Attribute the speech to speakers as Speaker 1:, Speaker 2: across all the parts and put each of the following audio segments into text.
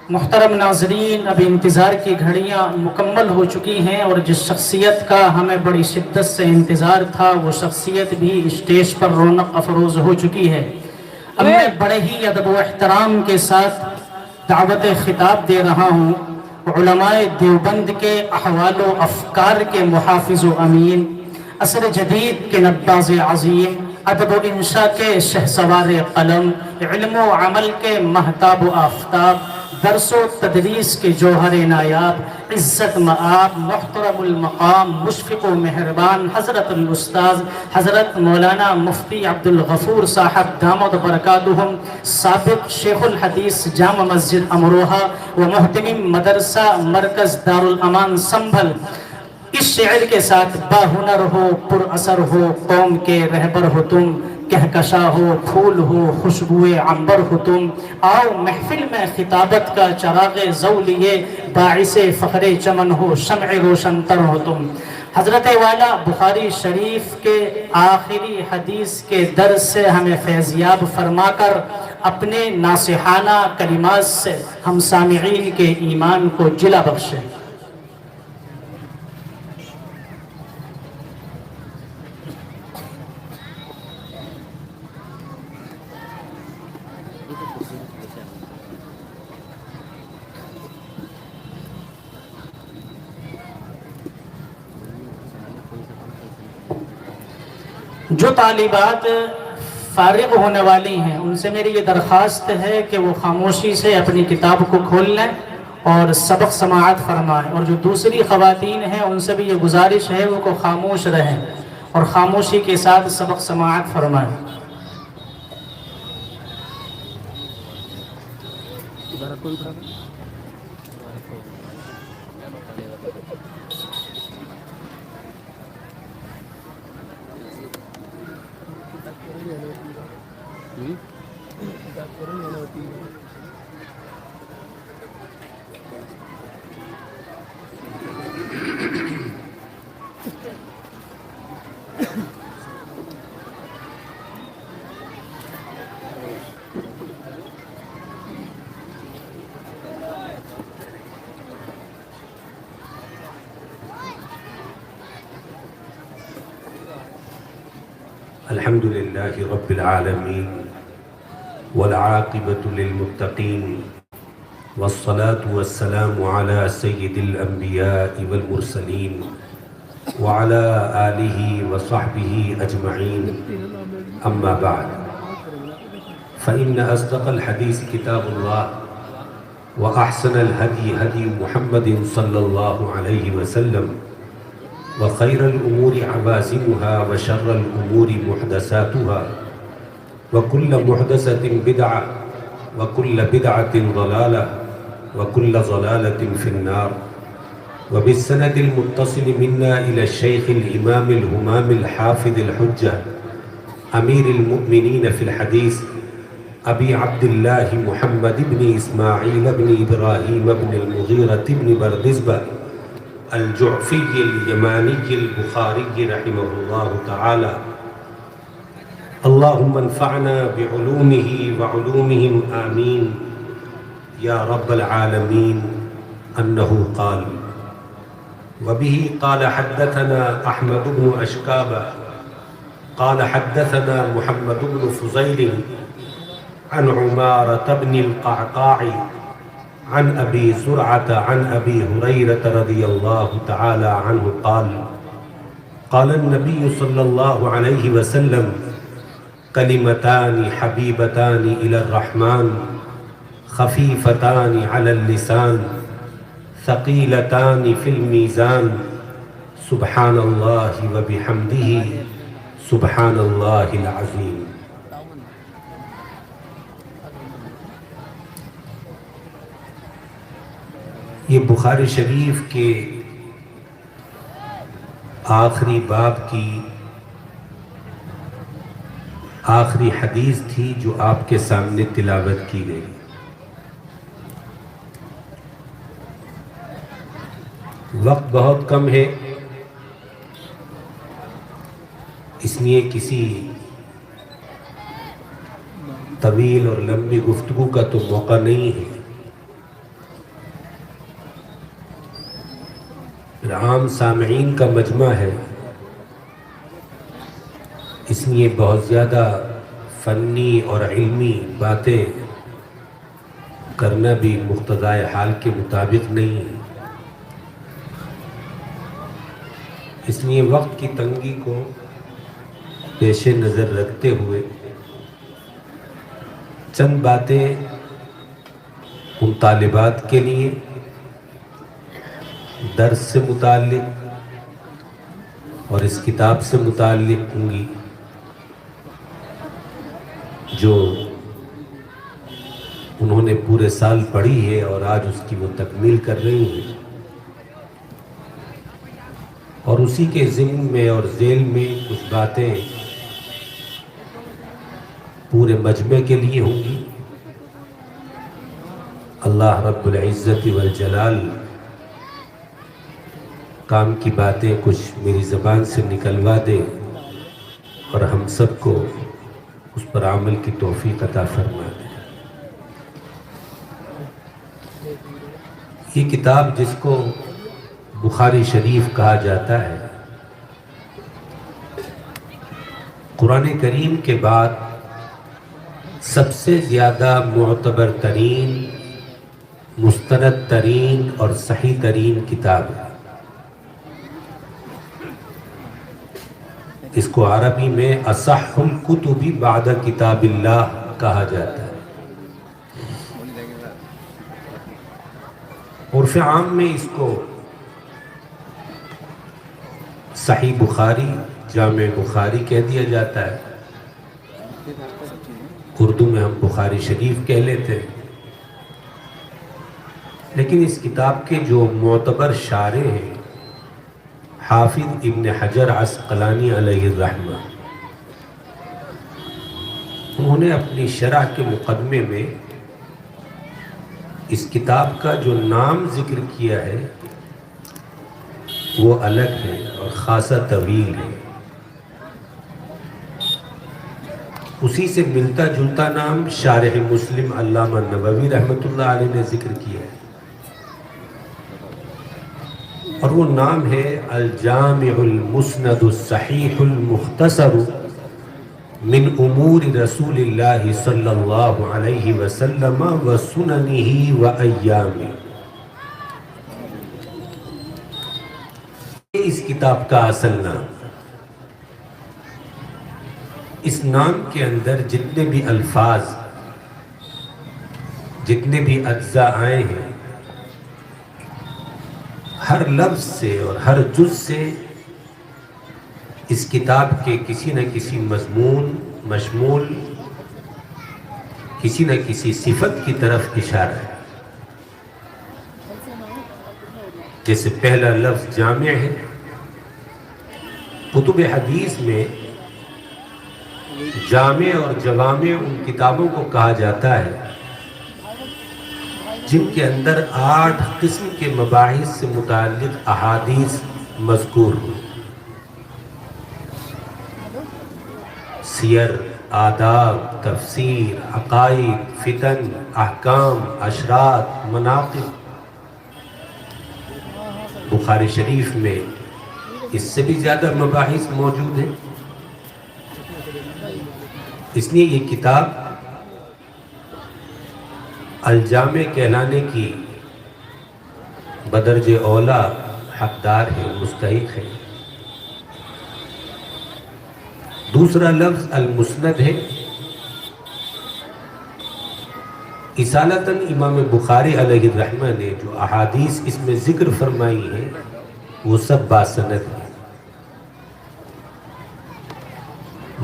Speaker 1: محترم ناظرین، اب انتظار کی گھڑیاں مکمل ہو چکی ہیں اور جس شخصیت کا ہمیں بڑی شدت سے انتظار تھا وہ شخصیت بھی اسٹیج پر رونق افروز ہو چکی ہے۔ اب میں بڑے ہی ادب و احترام کے ساتھ دعوت خطاب دے رہا ہوں علماء دیوبند کے احوال و افکار کے محافظ و امین، عصر جدید کے نباز عظیم، ادب و انشاء کے شہسوار قلم، علم و عمل کے مہتاب و آفتاب، درس و تدریس کے جوہر نایاب، عزت مآب، محترم المقام، مشفق و مہربان حضرت الاستاذ حضرت مولانا مفتی عبدالغفور صاحب دامت برکاتہم، سابق شیخ الحدیث جامع مسجد امروہہ و محتمم مدرسہ مرکز دارالامان سنبھل، اس شعر کے ساتھ باہنر ہو، پر اثر ہو، قوم کے رہبر ہو تم، کہکشاں ہو، پھول ہو، خوشبوئے عنبر ہو تم، آؤ محفل میں خطابت کا چراغ ضو لیے، باعث فخر چمن ہو، شمع روشن تر ہو تم۔ حضرت والا بخاری شریف کے آخری حدیث کے درس سے ہمیں فیضیاب فرما کر اپنے ناصحانہ کلمات سے ہم سامعین کے ایمان کو جلا بخشے۔ جو طالبات فارغ ہونے والی ہیں ان سے میری یہ درخواست ہے کہ وہ خاموشی سے اپنی کتاب کو کھول لیں اور سبق سماعت فرمائیں، اور جو دوسری خواتین ہیں ان سے بھی یہ گزارش ہے وہ کو خاموش رہیں اور خاموشی کے ساتھ سبق سماعت فرمائیں۔
Speaker 2: الحمد لله رب العالمين والعاقبة للمتقين والصلاة والسلام على سيد الأنبياء والمرسلين وعلى آله وصحبه أجمعين، أما بعد، فإن أصدق الحديث كتاب الله وأحسن الهدي هدي محمد صلى الله عليه وسلم وخير الأمور عوازمها وشر الأمور محدثاتها وكل محدثة بدعة وكل بدعة ضلالة وكل ضلالة في النار. وبالسند المتصل منا إلى الشيخ الإمام الهمام الحافظ الحجة أمير المؤمنين في الحديث أبي عبد الله محمد بن إسماعيل بن إبراهيم بن المغيرة بن بردزبة الجعفي اليماني البخاري رحمه الله تعالى. اللهم انفعنا بعلومه وعلومهم آمين يا رب العالمين. أنه قال: وبه قال حدثنا أحمد بن أشكاب قال حدثنا محمد بن فضيل عن عمارة بن القعقاع عن أبي زرعة عن أبي هريرة رضي الله تعالى عنه قال: قال النبي صلى الله عليه وسلم: كلمتان حبيبتان إلى الرحمن خفيفتان على اللسان ثقيلتان في الميزان سبحان الله وبحمده سبحان الله العظيم. یہ بخاری شریف کے آخری باب کی آخری حدیث تھی جو آپ کے سامنے تلاوت کی گئی۔ وقت بہت کم ہے، اس لیے کسی طویل اور لمبی گفتگو کا تو موقع نہیں ہے، پھر عام سامعین کا مجمع ہے، اس لیے بہت زیادہ فنی اور علمی باتیں کرنا بھی مقتضائے حال کے مطابق نہیں ہے، اس لیے وقت کی تنگی کو پیش نظر رکھتے ہوئے چند باتیں ان طالبات کے لیے درس سے متعلق اور اس کتاب سے متعلق ہوں گی جو انہوں نے پورے سال پڑھی ہے اور آج اس کی وہ تکمیل کر رہی ہیں، اور اسی کے ضمن میں اور ذیل میں کچھ باتیں پورے مجمع کے لیے ہوں گی۔ اللہ رب العزت والجلال کام کی باتیں کچھ میری زبان سے نکلوا دے اور ہم سب کو اس پر عمل کی توفیق عطا فرما دے۔ یہ کتاب جس کو بخاری شریف کہا جاتا ہے، قرآن کریم کے بعد سب سے زیادہ معتبر ترین، مستند ترین اور صحیح ترین کتاب ہے۔ اس کو عربی میں اصح الکتب بعد کتاب اللہ کہا جاتا ہے، عرف عام میں اس کو صحیح بخاری، جامع بخاری کہہ دیا جاتا ہے، اردو میں ہم بخاری شریف کہہ لیتے ہیں، لیکن اس کتاب کے جو معتبر شارح ہیں حافظ ابن حجر عسقلانی علیہ الرحمہ، انہوں نے اپنی شرح کے مقدمے میں اس کتاب کا جو نام ذکر کیا ہے وہ الگ ہے اور خاصا طویل ہے، اسی سے ملتا جلتا نام شارح مسلم علامہ نووی رحمۃ اللہ علیہ نے ذکر کیا ہے، اور وہ نام ہے الجامع المسند الصحیح المختصر من امور رسول اللہ صلی اللہ علیہ وسلم و سننہ و ایامہ۔ اس کتاب کا اصل نام، اس نام کے اندر جتنے بھی الفاظ، جتنے بھی اجزاء آئے ہیں، ہر لفظ سے اور ہر جز سے اس کتاب کے کسی نہ کسی مضمون، مشمول، کسی نہ کسی صفت کی طرف اشارہ ہے۔ جیسے پہلا لفظ جامع ہے، کتب حدیث میں جامع اور جوامع ان کتابوں کو کہا جاتا ہے جن کے اندر 8 قسم کے مباحث سے متعلق احادیث مذکور ہوں، سیر، آداب، تفسیر، عقائد، فتن، احکام، اشراط، مناقب۔ بخاری شریف میں اس سے بھی زیادہ مباحث موجود ہیں، اس لیے یہ کتاب الجامع کہلانے کی بدرج اولا حقدار ہے، مستحق ہے۔ دوسرا لفظ المسند ہے، اصالتاً امام بخاری علیہ الرحمہ نے جو احادیث اس میں ذکر فرمائی ہیں وہ سب باسند ہیں،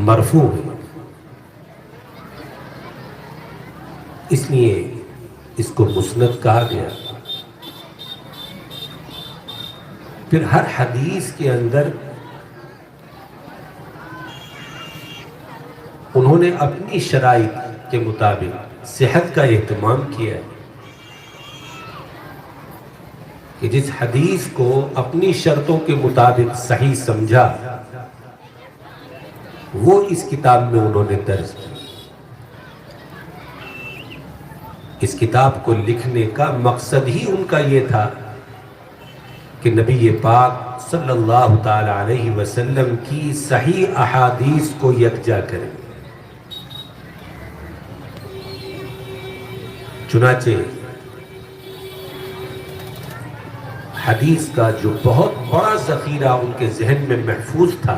Speaker 2: مرفوع ہیں، اس لیے اس کو مسند کہا گیا۔ پھر ہر حدیث کے اندر انہوں نے اپنی شرائط کے مطابق صحت کا اہتمام کیا ہے کہ جس حدیث کو اپنی شرطوں کے مطابق صحیح سمجھا وہ اس کتاب میں انہوں نے درج کی۔ اس کتاب کو لکھنے کا مقصد ہی ان کا یہ تھا کہ نبی پاک صلی اللہ تعالی علیہ وسلم کی صحیح احادیث کو یکجا کریں۔ چنانچہ حدیث کا جو بہت بڑا ذخیرہ ان کے ذہن میں محفوظ تھا،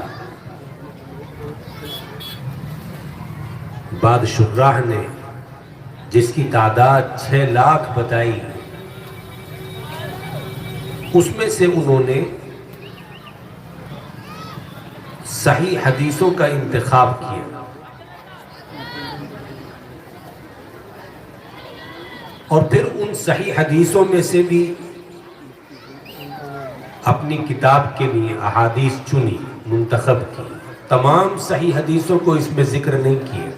Speaker 2: بعد شراح نے جس کی تعداد 6 لاکھ بتائی، اس میں سے انہوں نے صحیح حدیثوں کا انتخاب کیا اور پھر ان صحیح حدیثوں میں سے بھی اپنی کتاب کے لیے احادیث چنی، منتخب کی۔ تمام صحیح حدیثوں کو اس میں ذکر نہیں کیا،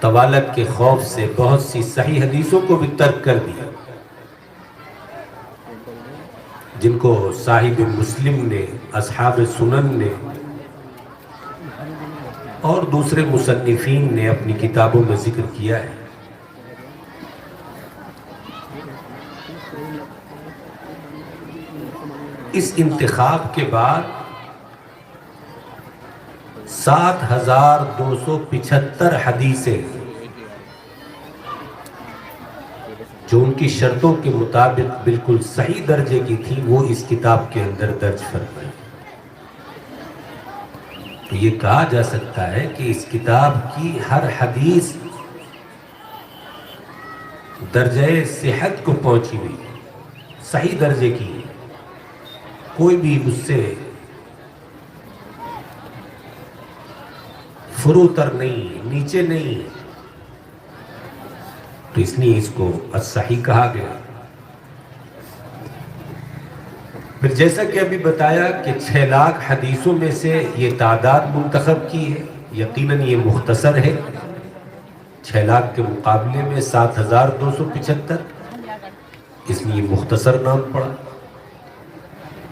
Speaker 2: طوالت کے خوف سے بہت سی صحیح حدیثوں کو بھی ترک کر دیا، جن کو صاحب مسلم نے، اصحاب سنن نے اور دوسرے مصنفین نے اپنی کتابوں میں ذکر کیا ہے۔ اس انتخاب کے بعد 7275 حدیثیں جو ان کی شرطوں کے مطابق بالکل صحیح درجے کی تھی، وہ اس کتاب کے اندر درج فرمائی۔ تو یہ کہا جا سکتا ہے کہ اس کتاب کی ہر حدیث درجہ صحت کو پہنچی ہوئی، صحیح درجے کی، کوئی بھی اس سے فروتر نہیں، نیچے نہیں، تو اس لیے اس کو الصحیح کہا گیا۔ پھر جیسا کہ ابھی بتایا کہ 6 لاکھ حدیثوں میں سے یہ تعداد منتخب کی ہے، یقیناً یہ مختصر ہے، 6 لاکھ کے مقابلے میں 7275، اس لیے مختصر نام پڑا۔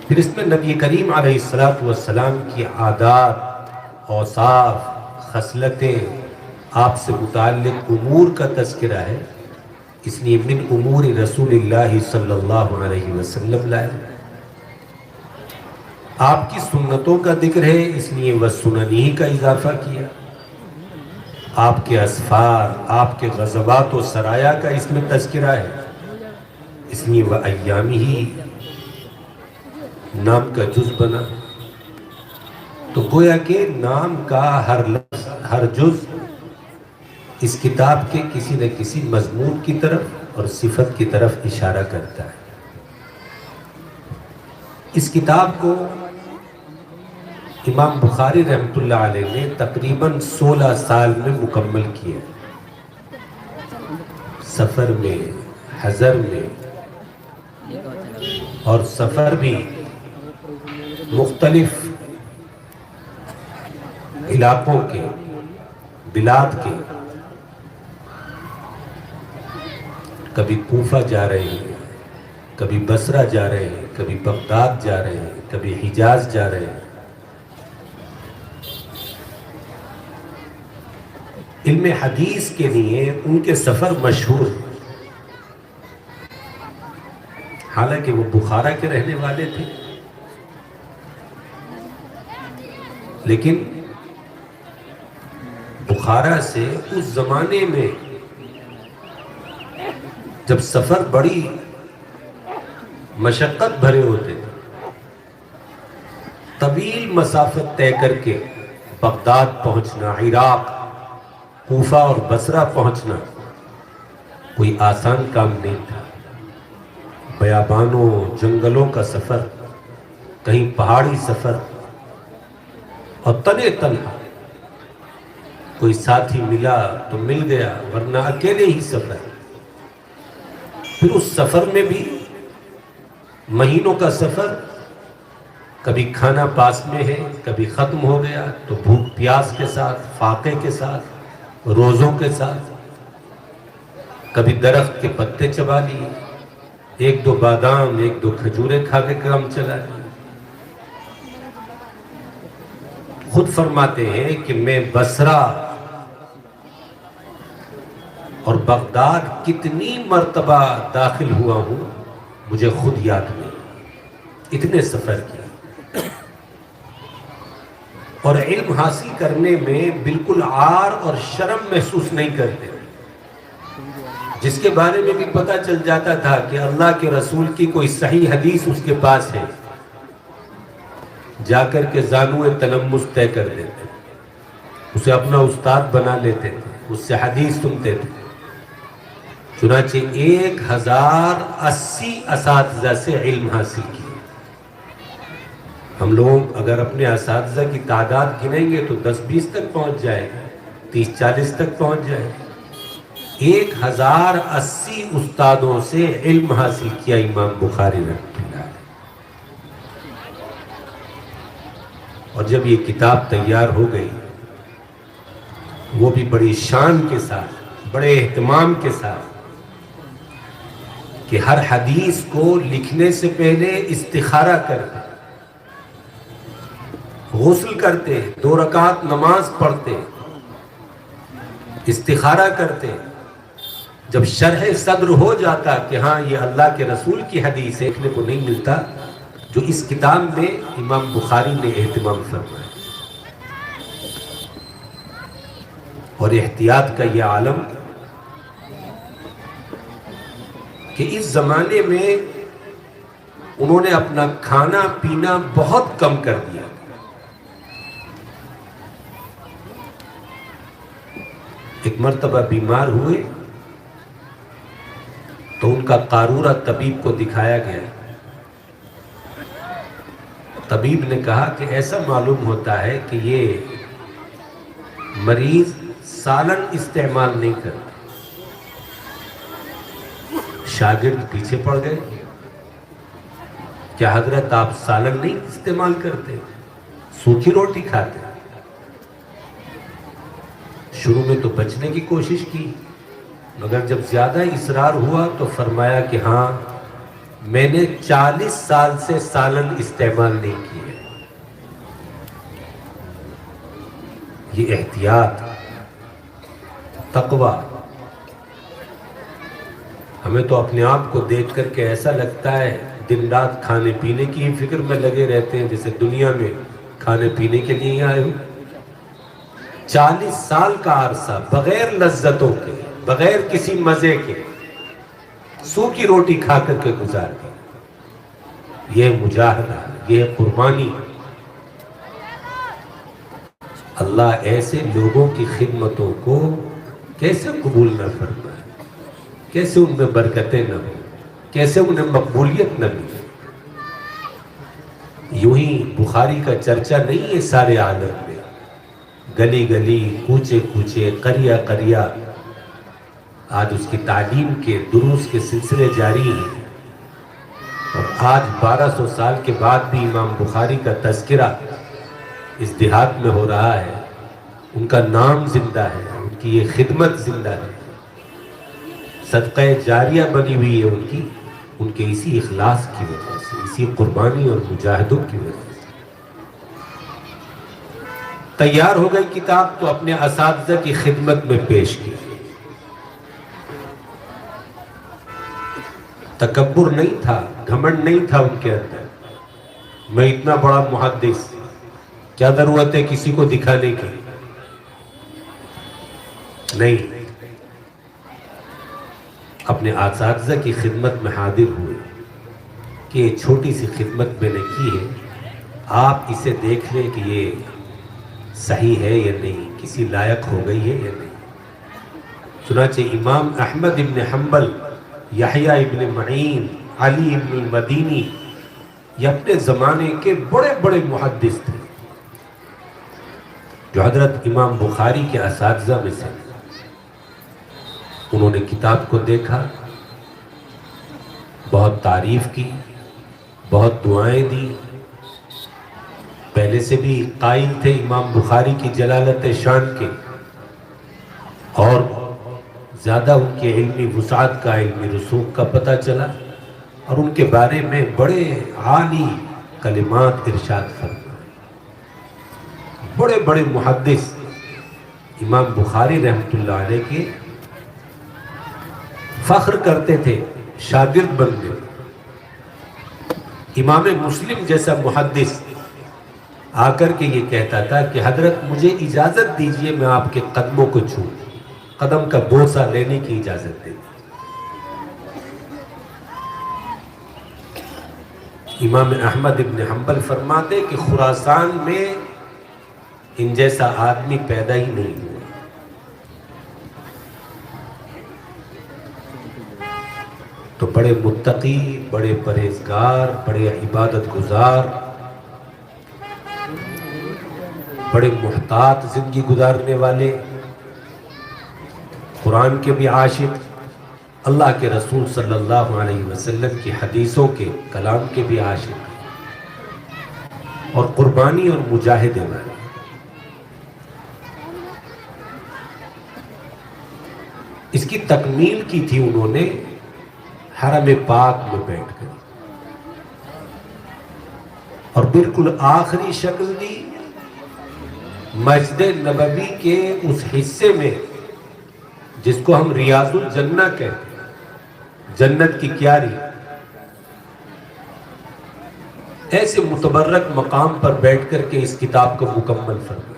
Speaker 2: پھر اس میں نبی کریم علیہ السلام کی عادات، اوصاف، خصلتیں، آپ سے متعلق امور کا تذکرہ ہے، اس لیے من امور رسول اللہ صلی اللہ علیہ وسلم لائے۔ آپ کی سنتوں کا ذکر ہے، اس لیے وسننہ کا اضافہ کیا۔ آپ کے اسفار، آپ کے غزوات و سرایا کا اس میں تذکرہ ہے، اس لیے وایامہ نام کا جز بنا۔ تو گویا کہ نام کا ہر لفظ، ہر جز اس کتاب کے کسی نہ کسی مضمون کی طرف اور صفت کی طرف اشارہ کرتا ہے۔ اس کتاب کو امام بخاری رحمۃ اللہ علیہ نے تقریباً 16 سال میں مکمل کیا، سفر میں، حضر میں، اور سفر بھی مختلف علاقوں کے، بلاد کے، کبھی کوفہ جا رہے ہیں، کبھی بصرہ جا رہے ہیں، کبھی بغداد جا رہے ہیں، کبھی حجاز جا رہے ہیں۔ علم حدیث کے لیے ان کے سفر مشہور ہیں، حالانکہ وہ بخارا کے رہنے والے تھے، لیکن بخارا سے اس زمانے میں جب سفر بڑی مشقت بھرے ہوتے تھے، طویل مسافت طے کر کے بغداد پہنچنا، عراق، کوفہ اور بصرہ پہنچنا کوئی آسان کام نہیں تھا۔ بیابانوں، جنگلوں کا سفر، کہیں پہاڑی سفر، اور تنے تنہا، کوئی ساتھی ملا تو مل گیا، ورنہ اکیلے ہی سفر۔ پھر اس سفر میں بھی مہینوں کا سفر، کبھی کھانا پاس میں ہے، کبھی ختم ہو گیا تو بھوک پیاس کے ساتھ، فاقے کے ساتھ، روزوں کے ساتھ، کبھی درخت کے پتے چبا لیے، 1-2 بادام، 1-2 کھجوریں کھا کے کام چلا لیا۔ خود فرماتے ہیں کہ میں بصرہ اور بغداد کتنی مرتبہ داخل ہوا ہوں مجھے خود یاد نہیں۔ اتنے سفر کیا، اور علم حاصل کرنے میں بالکل عار اور شرم محسوس نہیں کرتے، جس کے بارے میں بھی پتہ چل جاتا تھا کہ اللہ کے رسول کی کوئی صحیح حدیث اس کے پاس ہے، جا کر کے زانو تلمس طے کر دیتے، اسے اپنا استاد بنا لیتے تھے، اس سے حدیث سنتے تھے۔ چنانچہ 1080 اساتذہ سے علم حاصل کیا۔ ہم لوگ اگر اپنے اساتذہ کی تعداد گنیں گے تو 10-20 تک پہنچ جائے گا، 30-40 تک پہنچ جائے گا۔ 1080 استادوں سے علم حاصل کیا امام بخاری رحمۃ اللہ علیہ۔ اور جب یہ کتاب تیار ہو گئی، وہ بھی بڑی شان کے ساتھ، بڑے اہتمام کے ساتھ، کہ ہر حدیث کو لکھنے سے پہلے استخارہ کرتے، غسل کرتے، 2 رکعت نماز پڑھتے، استخارہ کرتے، جب شرح صدر ہو جاتا کہ ہاں یہ اللہ کے رسول کی حدیث دیکھنے کو نہیں ملتا، جو اس کتاب میں امام بخاری نے اہتمام فرمایا۔ اور احتیاط کا یہ عالم کہ اس زمانے میں انہوں نے اپنا کھانا پینا بہت کم کر دیا۔ ایک مرتبہ بیمار ہوئے تو ان کا قارورہ طبیب کو دکھایا گیا۔ طبیب نے کہا کہ ایسا معلوم ہوتا ہے کہ یہ مریض سالن استعمال نہیں کرتا۔ شاگرد پیچھے پڑ گئے، کیا حضرت آپ سالن نہیں استعمال کرتے، سوکھی روٹی کھاتے؟ شروع میں تو بچنے کی کوشش کی، مگر جب زیادہ اصرار ہوا تو فرمایا کہ ہاں میں نے 40 سال سے سالن استعمال نہیں کیے۔ یہ احتیاط، تقوی، ہمیں تو اپنے آپ کو دیکھ کر کے ایسا لگتا ہے دن رات کھانے پینے کی ہی فکر میں لگے رہتے ہیں، جیسے دنیا میں کھانے پینے کے لیے ہی آئے ہو۔ 40 سال کا عرصہ بغیر لذتوں کے، بغیر کسی مزے کے، سوکھی روٹی کھا کر کے گزار دی۔ یہ مجاہدہ، یہ قربانی۔ اللہ ایسے لوگوں کی خدمتوں کو کیسے قبول نہ فرمائے، کیسے ان میں برکتیں نہ ہوں، کیسے انہیں مقبولیت نہ ملے۔ یوں ہی بخاری کا چرچا نہیں ہے سارے عالم میں، گلی گلی، کوچے کوچے، قریہ قریہ، آج اس کی تعلیم کے دروس کے سلسلے جاری ہیں۔ اور آج 1200 سال کے بعد بھی امام بخاری کا تذکرہ اس دیہات میں ہو رہا ہے، ان کا نام زندہ ہے، ان کی یہ خدمت زندہ ہے، صدقہ جاریہ بنی ہوئی ہے ان کے اسی اخلاص کی وجہ سے، اسی قربانی اور مجاہدوں کی وجہ سے۔ تیار ہو گئی کتاب تو اپنے اساتذہ کی خدمت میں پیش کی۔ تکبر نہیں تھا، گھمنڈ نہیں تھا ان کے اندر، میں اتنا بڑا محدث، کیا ضرورت ہے کسی کو دکھانے کی؟ نہیں، اپنے اساتذہ کی خدمت میں حاضر ہوئے کہ یہ چھوٹی سی خدمت میں نے کی ہے، آپ اسے دیکھ لیں کہ یہ صحیح ہے یا نہیں، کسی لائق ہو گئی ہے یا نہیں۔ چنانچہ امام احمد ابن حنبل، یحییٰ ابن معین، علی ابن المدینی، یہ اپنے زمانے کے بڑے بڑے محدث تھے جو حضرت امام بخاری کے اساتذہ میں سے۔ انہوں نے کتاب کو دیکھا، بہت تعریف کی، بہت دعائیں دی، پہلے سے بھی قائل تھے امام بخاری کی جلالت شان کے، اور زیادہ ان کے علمی وسعت کا، علمی رسوخ کا پتہ چلا، اور ان کے بارے میں بڑے عالی کلمات ارشاد فرمائے۔ بڑے بڑے محدث امام بخاری رحمۃ اللہ علیہ کے فخر کرتے تھے، شاگرد بن گئے۔ امام مسلم جیسا محدث آ کر کے یہ کہتا تھا کہ حضرت مجھے اجازت دیجئے میں آپ کے قدموں کو چھوں، قدم کا بوسہ لینے کی اجازت دے۔ امام احمد ابن حنبل فرماتے کہ خراسان میں ان جیسا آدمی پیدا ہی نہیں ہوا۔ تو بڑے متقی، بڑے پرہیزگار، بڑے عبادت گزار، بڑے محتاط زندگی گزارنے والے، قرآن کے بھی عاشق، اللہ کے رسول صلی اللہ علیہ وسلم کی حدیثوں کے، کلام کے بھی عاشق، اور قربانی اور مجاہدے والے۔ اس کی تکمیل کی تھی انہوں نے حرم پاک میں بیٹھ کر، اور بالکل آخری شکل دی مسجد نبوی کے اس حصے میں جس کو ہم ریاض الجنہ کہتے ہیں، جنت کی کیاری، ایسے متبرک مقام پر بیٹھ کر کے اس کتاب کو مکمل فرمایا۔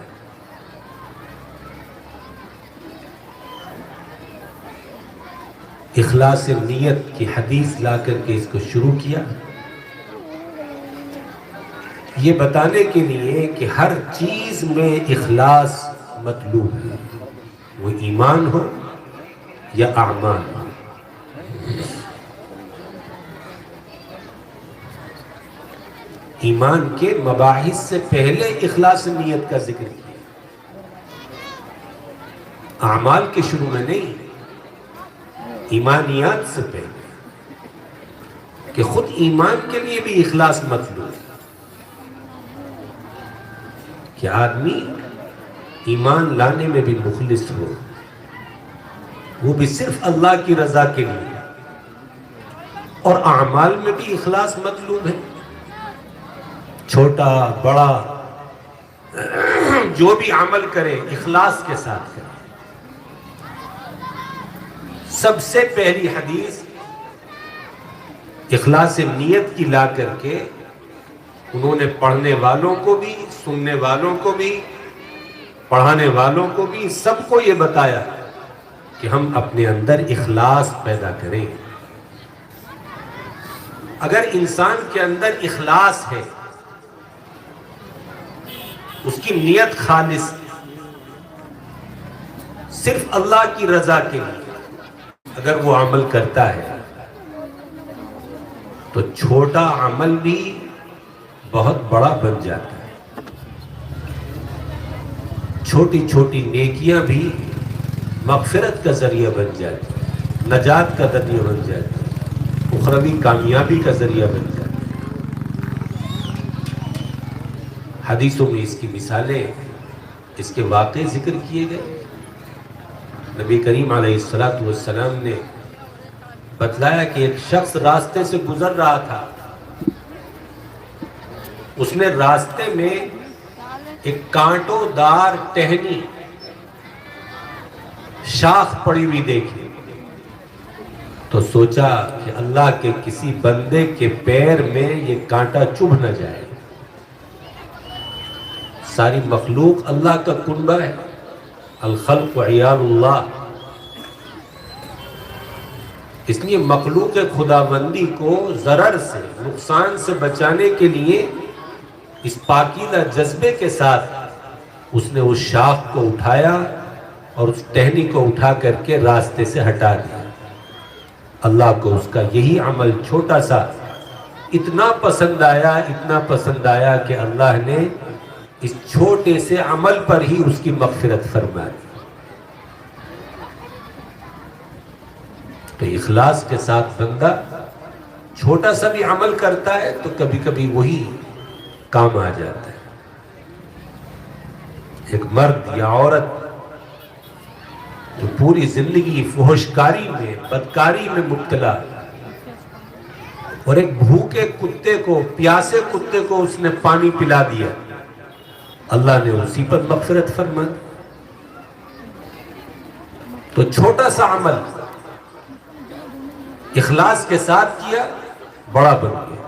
Speaker 2: اخلاص نیت کی حدیث لا کر کے اس کو شروع کیا، یہ بتانے کے لیے کہ ہر چیز میں اخلاص مطلوب ہے، وہ ایمان ہو یا اعمال ہو۔ ایمان کے مباحث سے پہلے اخلاص نیت کا ذکر کیا، اعمال کے شروع میں نہیں، ایمانیات سے پہلے، کہ خود ایمان کے لیے بھی اخلاص مطلوب ہے کہ آدمی ایمان لانے میں بھی مخلص ہو، وہ بھی صرف اللہ کی رضا کے لیے، اور اعمال میں بھی اخلاص مطلوب ہے، چھوٹا بڑا جو بھی عمل کرے اخلاص کے ساتھ کرے۔ سب سے پہلی حدیث اخلاص نیت کی لا کر کے انہوں نے پڑھنے والوں کو بھی، سننے والوں کو بھی، پڑھانے والوں کو بھی، سب کو یہ بتایا کہ ہم اپنے اندر اخلاص پیدا کریں۔ اگر انسان کے اندر اخلاص ہے، اس کی نیت خالص صرف اللہ کی رضا کے لیے اگر وہ عمل کرتا ہے، تو چھوٹا عمل بھی بہت بڑا بن جاتا ہے، چھوٹی چھوٹی نیکیاں بھی مغفرت کا ذریعہ بن جاتی ہیں، نجات کا ذریعہ بن جاتی ہیں، اخروی کامیابی کا ذریعہ بن جاتی ہیں۔ حدیثوں میں اس کی مثالیں، اس کے واقعے ذکر کیے گئے۔ نبی کریم علیہ السلام نے بتلایا کہ ایک شخص راستے سے گزر رہا تھا، اس نے راستے میں ایک کانٹوں دار ٹہنی شاخ پڑی ہوئی دیکھی، تو سوچا کہ اللہ کے کسی بندے کے پیر میں یہ کانٹا چبھ نہ جائے۔ ساری مخلوق اللہ کا کنبہ ہے، الخلق عیال اللہ، اس لیے مخلوق خداوندی کو ضرر سے، نقصان سے بچانے کے لیے اس پاکیزہ جذبے کے ساتھ اس نے اس شاخ کو اٹھایا اور اس ٹہنی کو اٹھا کر کے راستے سے ہٹا دیا۔ اللہ کو اس کا یہی عمل چھوٹا سا اتنا پسند آیا کہ اللہ نے اس چھوٹے سے عمل پر ہی اس کی مغفرت فرما دی۔ تو اخلاص کے ساتھ بندہ چھوٹا سا بھی عمل کرتا ہے تو کبھی کبھی وہی کام آ جاتا ہے۔ ایک مرد یا عورت جو پوری زندگی فحشکاری میں، بدکاری میں مبتلا، اور ایک بھوکے کتے کو، پیاسے کتے کو اس نے پانی پلا دیا، اللہ نے اسی پر مغفرت فرما دی۔ تو چھوٹا سا عمل اخلاص کے ساتھ کیا، بڑا بن گیا۔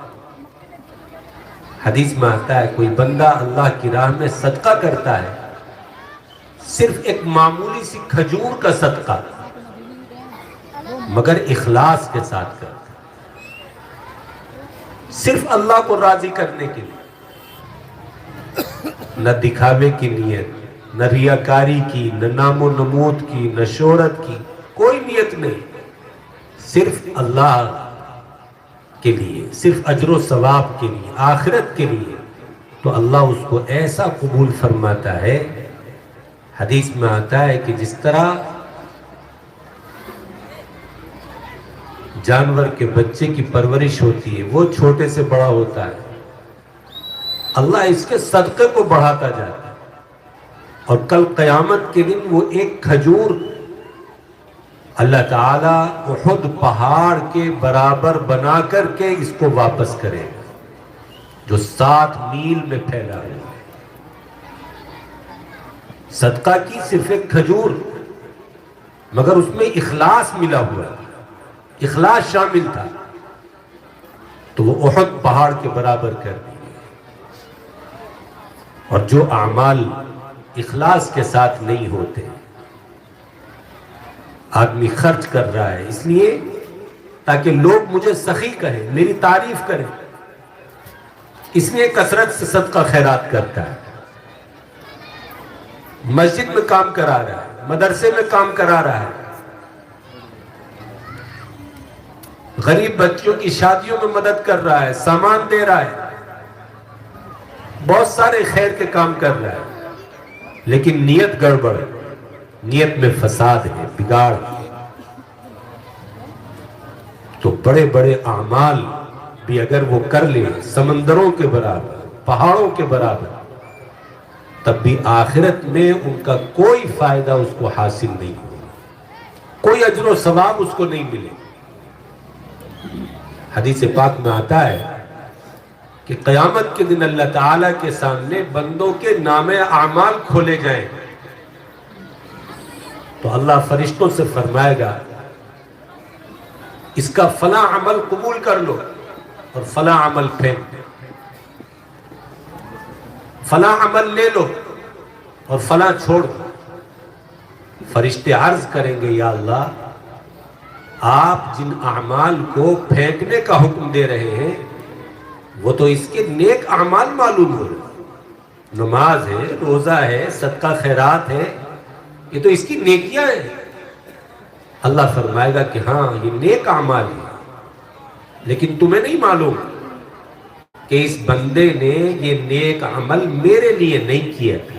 Speaker 2: حدیث میں آتا ہے کوئی بندہ اللہ کی راہ میں صدقہ کرتا ہے، صرف ایک معمولی سی کھجور کا صدقہ، مگر اخلاص کے ساتھ کرتا ہے، صرف اللہ کو راضی کرنے کے لیے، نہ دکھاوے کی نیت، نہ ریاکاری کی، نہ نام و نمود کی، نہ شہرت کی، کوئی نیت نہیں، صرف اللہ کے لیے، صرف اجر و ثواب کے لیے، آخرت کے لیے، تو اللہ اس کو ایسا قبول فرماتا ہے۔ حدیث میں آتا ہے کہ جس طرح جانور کے بچے کی پرورش ہوتی ہے، وہ چھوٹے سے بڑا ہوتا ہے، اللہ اس کے صدقے کو بڑھاتا جاتا ہے، اور کل قیامت کے دن وہ ایک کھجور اللہ تعالیٰ احد پہاڑ کے برابر بنا کر کے اس کو واپس کرے گا، جو 7 میل میں پھیلا ہے۔ صدقہ کی صرف ایک کھجور، مگر اس میں اخلاص ملا ہوا ہے، اخلاص شامل تھا، تو وہ احد پہاڑ کے برابر کر دی۔ اور جو اعمال اخلاص کے ساتھ نہیں ہوتے، آدمی خرچ کر رہا ہے اس لیے تاکہ لوگ مجھے سخی کہیں، میری تعریف کریں، اس لیے کثرت سے صدقہ خیرات کرتا ہے، مسجد میں کام کرا رہا ہے، مدرسے میں کام کرا رہا ہے، غریب بچوں کی شادیوں میں مدد کر رہا ہے، سامان دے رہا ہے، بہت سارے خیر کے کام کر رہا ہے، لیکن نیت گڑبڑ ہے، نیت میں فساد ہے، بگاڑ ہے، تو بڑے بڑے اعمال بھی اگر وہ کر لے سمندروں کے برابر، پہاڑوں کے برابر، تب بھی آخرت میں ان کا کوئی فائدہ اس کو حاصل نہیں ہوگا، کوئی اجر و ثواب اس کو نہیں ملے۔ حدیث پاک میں آتا ہے کہ قیامت کے دن اللہ تعالیٰ کے سامنے بندوں کے نام اعمال کھولے جائیں، تو اللہ فرشتوں سے فرمائے گا اس کا فلاں عمل قبول کر لو اور فلاں عمل پھینک دو، فلاں عمل لے لو اور فلاں چھوڑ دو۔ فرشتے عرض کریں گے یا اللہ، آپ جن اعمال کو پھینکنے کا حکم دے رہے ہیں وہ تو اس کے نیک اعمال معلوم ہو رہے، نماز ہے، روزہ ہے، صدقہ خیرات ہے، یہ تو اس کی نیکیاں ہیں۔ اللہ فرمائے گا کہ ہاں یہ نیک اعمال ہیں، لیکن تمہیں نہیں معلوم کہ اس بندے نے یہ نیک عمل میرے لیے نہیں کیا تھا،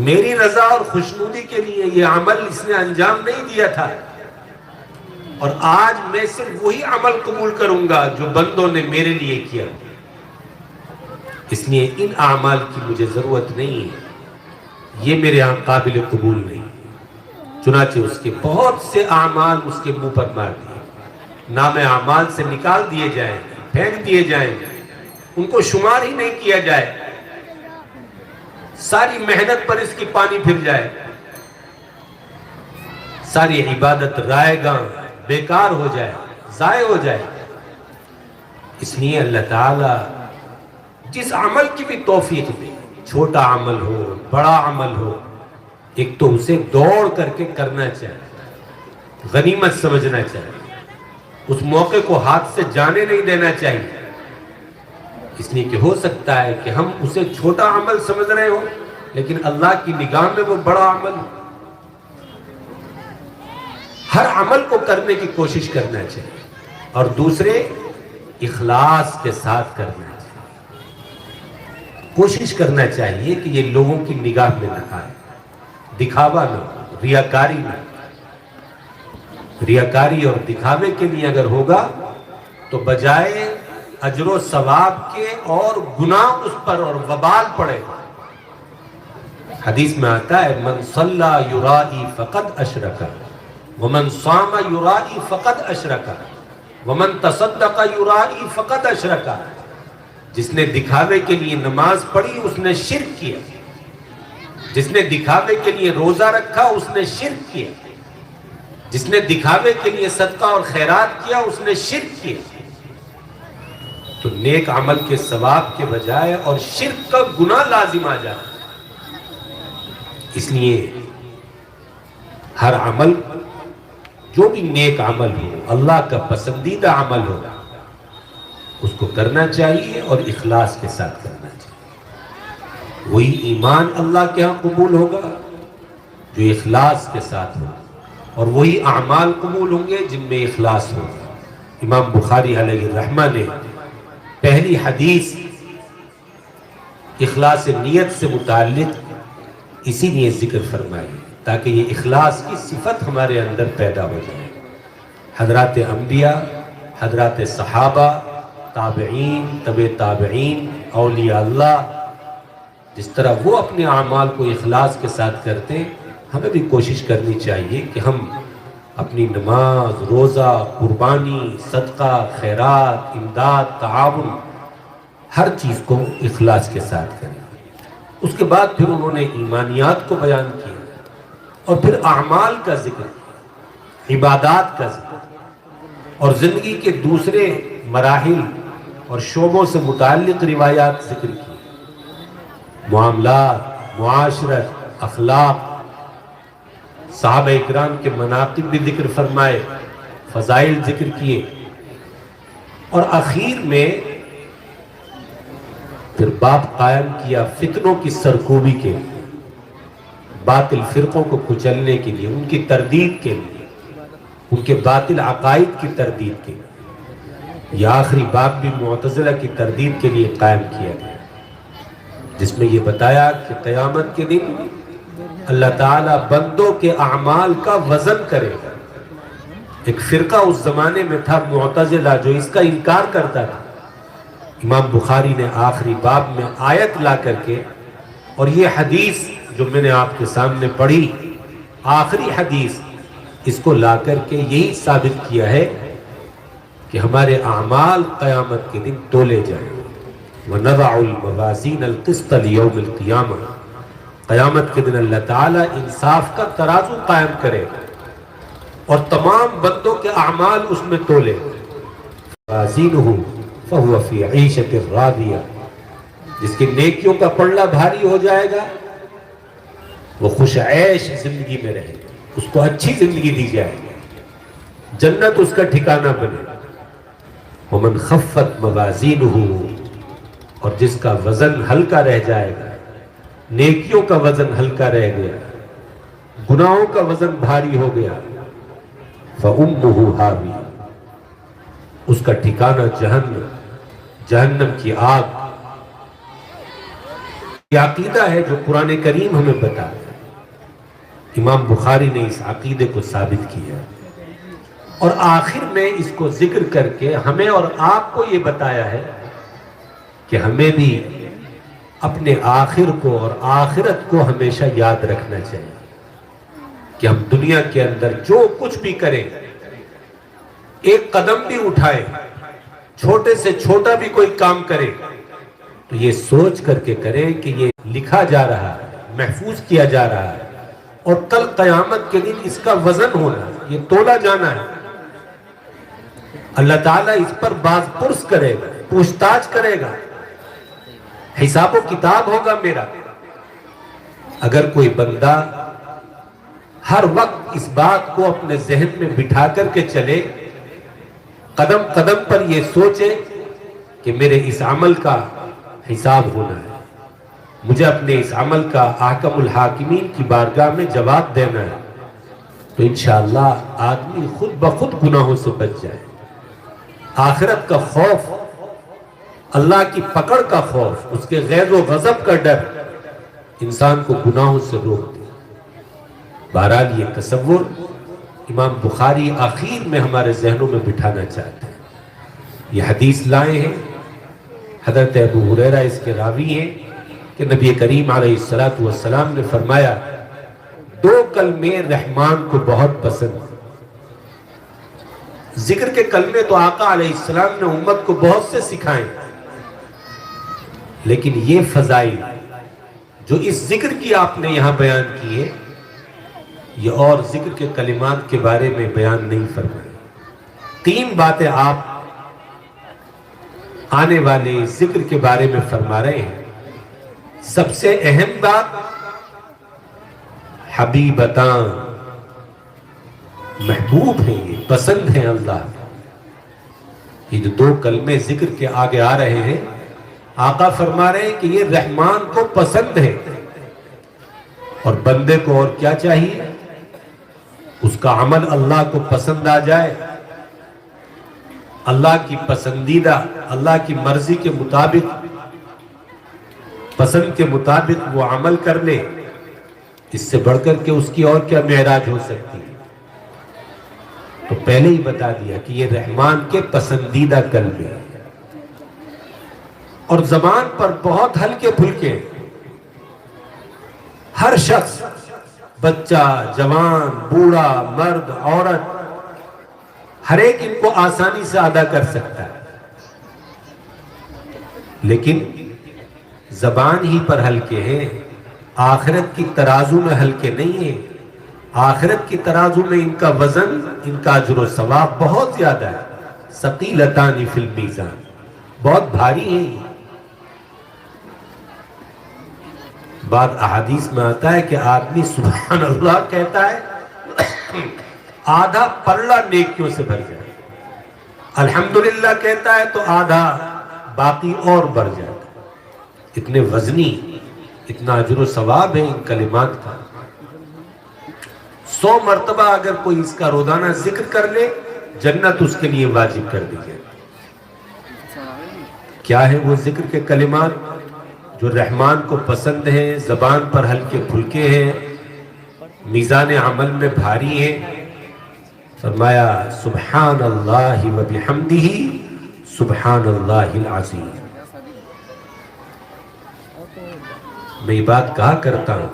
Speaker 2: میری رضا اور خوشنودی کے لیے یہ عمل اس نے انجام نہیں دیا تھا، اور آج میں صرف وہی عمل قبول کروں گا جو بندوں نے میرے لیے کیا، اس لیے ان اعمال کی مجھے ضرورت نہیں ہے، یہ میرے ہاں قابل قبول نہیں۔ چنانچہ اس کے بہت سے اعمال اس کے منہ پر مار دیے، نام اعمال سے نکال دیے جائیں، پھینک دیے جائیں، ان کو شمار ہی نہیں کیا جائے، ساری محنت پر اس کی پانی پھر جائے، ساری عبادت رائے گاں بیکار ہو جائے، ضائع ہو جائے۔ اس لیے اللہ تعالیٰ جس عمل کی بھی توفیق دے، چھوٹا عمل ہو بڑا عمل ہو، ایک تو اسے دوڑ کر کے کرنا چاہیے، غنیمت سمجھنا چاہیے، اس موقع کو ہاتھ سے جانے نہیں دینا چاہیے، اس لیے کہ ہو سکتا ہے کہ ہم اسے چھوٹا عمل سمجھ رہے ہوں لیکن اللہ کی نگاہ میں وہ بڑا عمل ہو۔ ہر عمل کو کرنے کی کوشش کرنا چاہیے، اور دوسرے اخلاص کے ساتھ کرنا چاہیے، کوشش کرنا چاہیے کہ یہ لوگوں کی نگاہ میں نہ آئے، دکھاوا نہ ہو، ریاکاری نہ ہو۔ ریاکاری اور دکھاوے کے لیے اگر ہوگا تو بجائے اجر و ثواب کے اور گناہ اس پر اور وبال پڑے گا۔ حدیث میں آتا ہے من صلی یرائی فقد اشرک ومن صام یرائی فقد اشرک ومن تصدق یرائی فقد اشرک۔ جس نے دکھاوے کے لیے نماز پڑھی اس نے شرک کیا، جس نے دکھاوے کے لیے روزہ رکھا اس نے شرک کیا، جس نے دکھاوے کے لیے صدقہ اور خیرات کیا اس نے شرک کیا۔ تو نیک عمل کے ثواب کے بجائے اور شرک کا گناہ لازم آ جاتا ہے۔ اس لیے ہر عمل جو بھی نیک عمل ہو، اللہ کا پسندیدہ عمل ہو، اس کو کرنا چاہیے اور اخلاص کے ساتھ کرنا چاہیے۔ وہی ایمان اللہ کے ہاں قبول ہوگا جو اخلاص کے ساتھ ہو، اور وہی اعمال قبول ہوں گے جن میں اخلاص ہوگا۔ امام بخاری علیہ الرحمہ نے پہلی حدیث اخلاص نیت سے متعلق اسی لیے ذکر فرمائی تاکہ یہ اخلاص کی صفت ہمارے اندر پیدا ہو جائے۔ حضرات انبیاء، حضرات صحابہ، تابعین، تبع تابعین، اولیاء اللہ، جس طرح وہ اپنے اعمال کو اخلاص کے ساتھ کرتے ہیں، ہمیں بھی کوشش کرنی چاہیے کہ ہم اپنی نماز، روزہ، قربانی، صدقہ، خیرات، امداد، تعاون، ہر چیز کو اخلاص کے ساتھ کریں۔ اس کے بعد پھر انہوں نے ایمانیات کو بیان کیا اور پھر اعمال کا ذکر، عبادات کا ذکر، اور زندگی کے دوسرے مراحل اور شعبوں سے متعلق روایات ذکر کی، معاملات، معاشرت، اخلاق، صحابہ اکرام کے مناقب بھی ذکر فرمائے، فضائل ذکر کیے، اور آخر میں پھر باب قائم کیا فتنوں کی سرکوبی کے لیے، باطل فرقوں کو کچلنے کے لیے، ان کی تردید کے لیے، ان کے باطل عقائد کی تردید کے لیے۔ یہ آخری باب بھی معتزلہ کی تردید کے لیے قائم کیا گیا، جس میں یہ بتایا کہ قیامت کے دن اللہ تعالیٰ بندوں کے اعمال کا وزن کرے گا۔ ایک فرقہ اس زمانے میں تھا معتزلہ جو اس کا انکار کرتا تھا۔ امام بخاری نے آخری باب میں آیت لا کر کے، اور یہ حدیث جو میں نے آپ کے سامنے پڑھی، آخری حدیث، اس کو لا کر کے یہی ثابت کیا ہے کہ ہمارے اعمال قیامت کے دن تولے جائیں۔ وَنَضَعُ الْمَوَازِينَ الْقِسْطَ لِيَوْمِ الْقِيَامَةِ، قیامت کے دن اللہ تعالیٰ انصاف کا ترازو قائم کرے اور تمام بندوں کے اعمال اس میں تولے۔ وَازِينُهُ فَهُوَ فِي عِيشَةٍ رَاضِيَةٍ، جس کی نیکیوں کا پلڑا بھاری ہو جائے گا وہ خوش عیش زندگی میں رہے گا، اس کو اچھی زندگی دی جائے گی، جنت اس کا ٹھکانہ بنے۔ وَمَنْ خَفَّتْ مَوَازِينُهُ، اور جس کا وزن ہلکا رہ جائے گا، نیکیوں کا وزن ہلکا رہ گیا، گناہوں کا وزن بھاری ہو گیا، فَأُمُّهُ هَاوِيَةٌ، اس کا ٹھکانہ جہنم، جہنم کی آگ۔ یہ عقیدہ ہے جو قرآن کریم ہمیں بتا ہے۔ امام بخاری نے اس عقیدے کو ثابت کیا، اور آخر میں اس کو ذکر کر کے ہمیں اور آپ کو یہ بتایا ہے کہ ہمیں بھی اپنے آخر کو اور آخرت کو ہمیشہ یاد رکھنا چاہیے کہ ہم دنیا کے اندر جو کچھ بھی کریں، ایک قدم بھی اٹھائیں، چھوٹے سے چھوٹا بھی کوئی کام کریں، تو یہ سوچ کر کے کریں کہ یہ لکھا جا رہا ہے، محفوظ کیا جا رہا ہے، اور کل قیامت کے دن اس کا وزن ہونا ہے، یہ تولا جانا ہے۔ اللہ تعالیٰ اس پر باز پرس کرے گا، پوچھ تاچھ کرے گا، حساب و کتاب ہوگا میرا۔ اگر کوئی بندہ ہر وقت اس بات کو اپنے ذہن میں بٹھا کر کے چلے، قدم قدم پر یہ سوچے کہ میرے اس عمل کا حساب ہونا ہے، مجھے اپنے اس عمل کا احکم الحاکمین کی بارگاہ میں جواب دینا ہے، تو انشاءاللہ آدمی خود بخود گناہوں سے بچ جائے۔ آخرت کا خوف، اللہ کی پکڑ کا خوف، اس کے غیظ و غضب کا ڈر انسان کو گناہوں سے روک دے۔ بہرحال یہ تصور امام بخاری آخر میں ہمارے ذہنوں میں بٹھانا چاہتے ہیں۔ یہ حدیث لائے ہیں، حضرت ابو ہریرہ اس کے راوی ہیں کہ نبی کریم علیہ السلام نے فرمایا، دو کلمے رحمان کو بہت پسند ہیں۔ ذکر کے کلمے تو آقا علیہ السلام نے امت کو بہت سے سکھائیں، لیکن یہ فضائل جو اس ذکر کی آپ نے یہاں بیان کی ہے، یہ اور ذکر کے کلمات کے بارے میں بیان نہیں فرمائی۔ تین باتیں آپ آنے والے ذکر کے بارے میں فرما رہے ہیں، سب سے اہم بات حبیبتان، محبوب ہیں، یہ پسند ہیں اللہ۔ یہ جو دو کلمے ذکر کے آگے آ رہے ہیں، آقا فرما رہے ہیں کہ یہ رحمان کو پسند ہے۔ اور بندے کو اور کیا چاہیے؟ اس کا عمل اللہ کو پسند آ جائے، اللہ کی پسندیدہ، اللہ کی مرضی کے مطابق، پسند کے مطابق وہ عمل کر لے۔ اس سے بڑھ کر کے اس کی اور کیا معراج ہو سکتی ہے؟ تو پہلے ہی بتا دیا کہ یہ رحمان کے پسندیدہ کلمے ہیں، اور زبان پر بہت ہلکے پھلکے۔ ہر شخص، بچہ، جوان، بوڑھا، مرد، عورت، ہر ایک ان کو آسانی سے ادا کر سکتا ہے، لیکن زبان ہی پر ہلکے ہیں، آخرت کی ترازو میں ہلکے نہیں ہیں۔ آخرت کی ترازو میں ان کا وزن، ان کا اجر و ثواب بہت زیادہ ہے۔ ثقیلتان فی المیزان، بہت بھاری ہیں یہ۔ بعض احادیث میں آتا ہے کہ آدمی سبحان اللہ کہتا ہے، آدھا پلڑا نیکیوں سے بھر جائے، الحمدللہ کہتا ہے تو آدھا باقی اور بڑھ جاتا ہے۔ اتنے وزنی، اتنا اجر و ثواب ہے ان کلمات کا۔ 100 مرتبہ اگر کوئی اس کا روزانہ ذکر کر لے، جنت اس کے لیے واجب کر دی جائے۔ کیا ہے وہ ذکر کے کلمات جو رحمان کو پسند ہیں، زبان پر ہلکے پھلکے ہیں، میزان عمل میں بھاری ہیں؟ فرمایا سبحان اللہ و بحمدہ سبحان اللہ العظیم۔ میں یہ بات کہا کرتا ہوں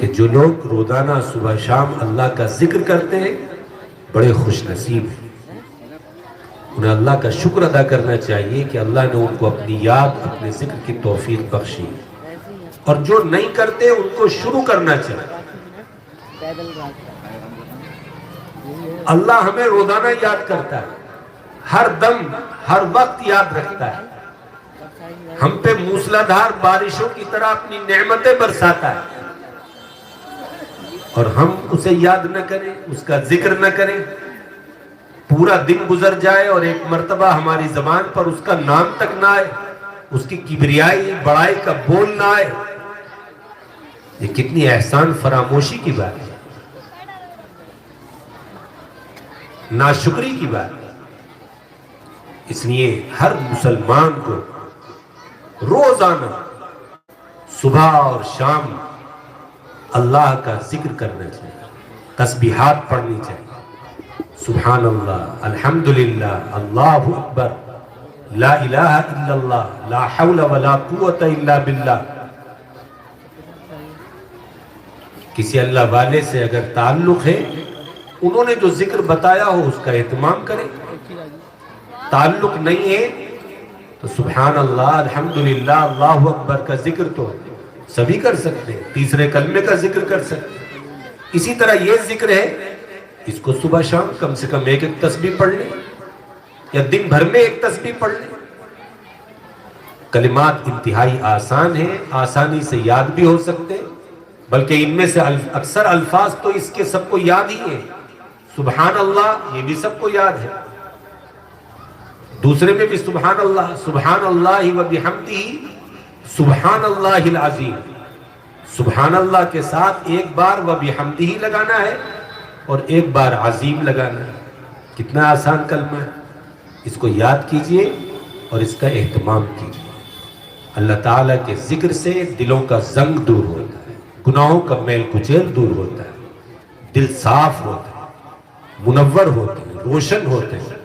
Speaker 2: کہ جو لوگ روزانہ صبح شام اللہ کا ذکر کرتے ہیں بڑے خوش نصیب ہیں۔ انہیں اللہ کا شکر ادا کرنا چاہیے کہ اللہ نے ان کو اپنی یاد، اپنے ذکر کی توفیق بخشی، اور جو نہیں کرتے ان کو شروع کرنا چاہیے۔ اللہ ہمیں روزانہ یاد کرتا ہے، ہر دم، ہر وقت یاد رکھتا ہے، ہم پہ موسلادھار بارشوں کی طرح اپنی نعمتیں برساتا ہے، اور ہم اسے یاد نہ کریں، اس کا ذکر نہ کریں، پورا دن گزر جائے اور ایک مرتبہ ہماری زبان پر اس کا نام تک نہ آئے، اس کی کبریائی، بڑائی کا بول نہ آئے۔ یہ کتنی احسان فراموشی کی بات ہے، ناشکری کی بات ہے۔ اس لیے ہر مسلمان کو روزانہ صبح اور شام اللہ کا ذکر کرنا چاہیے، تسبیحات پڑھنی چاہیے، سبحان اللہ، الحمدللہ، اللہ اکبر، لا الہ الا اللہ، لا حول ولا قوت الا باللہ۔ کسی اللہ والے سے اگر تعلق ہے، انہوں نے جو ذکر بتایا ہو اس کا اہتمام کریں۔ تعلق نہیں ہے تو سبحان اللہ، الحمدللہ، اللہ اکبر کا ذکر تو سبھی کر سکتے ہیں، تیسرے کلمے کا ذکر کر سکتے ہیں۔ اسی طرح یہ ذکر ہے، اس کو صبح شام کم سے کم ایک تسبیح پڑھ لیں، یا دن بھر میں ایک تسبیح پڑھ لیں۔ کلمات انتہائی آسان ہیں، آسانی سے یاد بھی ہو سکتے ہیں، بلکہ ان میں سے اکثر الفاظ تو اس کے سب کو یاد ہی ہیں۔ سبحان اللہ یہ بھی سب کو یاد ہے، دوسرے میں بھی سبحان اللہ و بحمدہ سبحان اللہ العظیم۔ سبحان اللہ کے ساتھ ایک بار و بحمدہ لگانا ہے اور ایک بار عظیم لگانا ہے۔ کتنا آسان کلمہ ہے، اس کو یاد کیجئے اور اس کا اہتمام کیجئے۔ اللہ تعالیٰ کے ذکر سے دلوں کا زنگ دور ہوتا ہے، گناہوں کا میل کچیل دور ہوتا ہے، دل صاف ہوتا ہے، منور ہوتے ہیں، روشن ہوتے ہیں،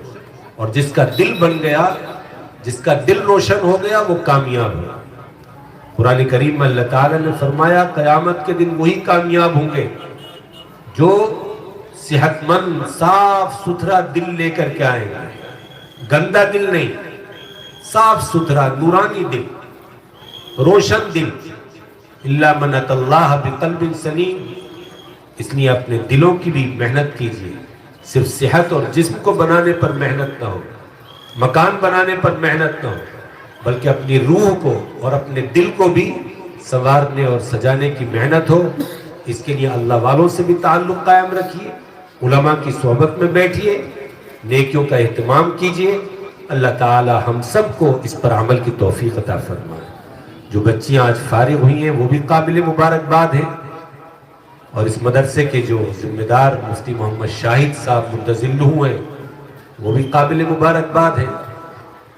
Speaker 2: اور جس کا دل بن گیا، جس کا دل روشن ہو گیا وہ کامیاب ہے۔ قرآن کریم میں اللہ تعالیٰ نے فرمایا قیامت کے دن وہی کامیاب ہوں گے جو صحت مند، صاف ستھرا دل لے کر کے آئیں گے، گندا دل نہیں، صاف ستھرا نورانی دل، روشن دل۔ الا من اتى اللہ بقلب سلیم۔ اس لیے اپنے دلوں کی بھی محنت کیجیے، صرف صحت اور جسم کو بنانے پر محنت نہ ہو، مکان بنانے پر محنت نہ ہو، بلکہ اپنی روح کو اور اپنے دل کو بھی سنوارنے اور سجانے کی محنت ہو۔ اس کے لیے اللہ والوں سے بھی تعلق قائم رکھیے، علماء کی صحبت میں بیٹھیے، نیکیوں کا اہتمام کیجیے۔ اللہ تعالی ہم سب کو اس پر عمل کی توفیق عطا فرمائے۔ جو بچیاں آج فارغ ہوئی ہیں وہ بھی قابل مبارکباد ہیں، اور اس مدرسے کے جو ذمہ دار مفتی محمد شاہد صاحب منتظر ہوئے ہیں وہ بھی قابل مبارکباد ہیں،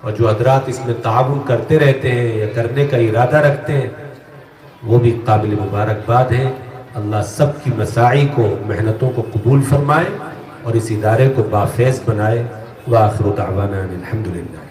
Speaker 2: اور جو حضرات اس میں تعاون کرتے رہتے ہیں یا کرنے کا ارادہ رکھتے ہیں وہ بھی قابل مبارکباد ہیں۔ اللہ سب کی مساعی کو، محنتوں کو قبول فرمائے اور اس ادارے کو بافیض بنائے۔ وآخر دعوانا الحمدللہ۔